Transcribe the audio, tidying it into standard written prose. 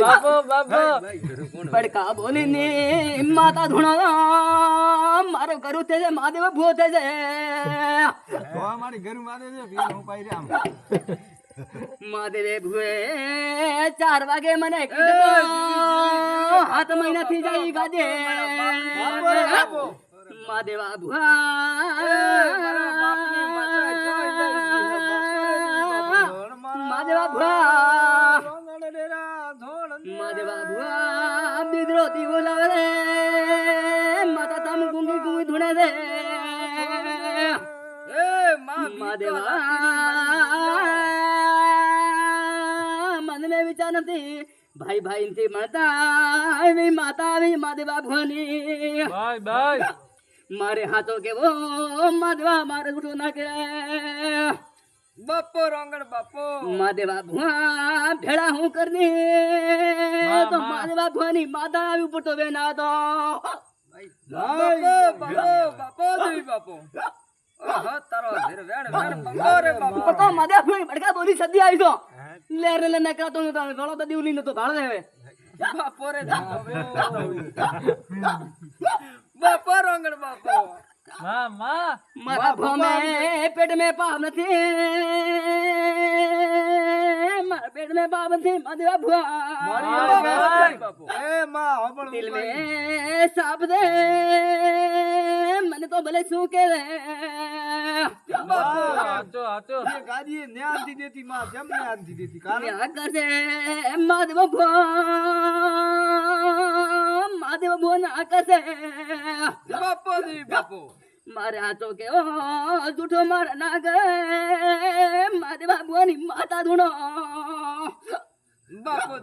બાપો બાપો પડકા બોલીને માતા ધૂણા મારો કરું તે છે મહાદેવ ભૂ તે છે મારી ઘર મારે છે પીર હું પાઈ રામ મહાદેવે ભૂએ 4 વાગે મને કીધું 7 મહિના થી જાય ગાજે મહાદેવા ભૂવા મહાદેવા ભૂવા મહાદેવા ભૂવા બિદ્રોતી બોલાવે રે માતા તમ ગુંગી ગુંગી ધૂણે દે મહાદેવા મન મેં વિચાર નથી ભાઈ ભાઈ થી મળતા આવી માતા આવી મહાદેવા ભૂવાની બાય બાય મારે હાથો કેવો મહાદેવા મારે ઉઠું નાખે બાપો રોંગણ બાપો મહાદેવા ભુવા ભેળા હું કરની તો મહાદેવા ભુવાની માતા આવી ઉપર તો બેના તો બાપો બાપો બાપો દેવી બાપો ઓહો તારો ધીર વેણ વેણ બંગો રે બાપો ઉપર તો મહાદેવા ભુવાની બડકા બોલી સદી આવી તો લેર લે નકરાતો તો ગળો તો દીવલી નતો ભાળ દેવે બાપો રે બાપો રોંગણ બાપો માં માં મારા ભમે પેટ में पाप નથી મારા પેટ में पाप નથી મહાદેવા ભુવા બાપો એ માં હબળ દિલ में સાપ દે મને તો ભલે શું કે રે બાપો આચો આચો એ ગાડી ન્યાન દી દેતી માં જેમ ન્યાન દી દેતી કારણ આકર છે મહાદેવા ભુવા મહાદેવા ભુવા ના આકર છે બાપો દેવી બાપો મારે હાથો કે ઓ જૂઠો મારા ના ગે મહાદેવા ભુવાની માતા ધૂણો બાપો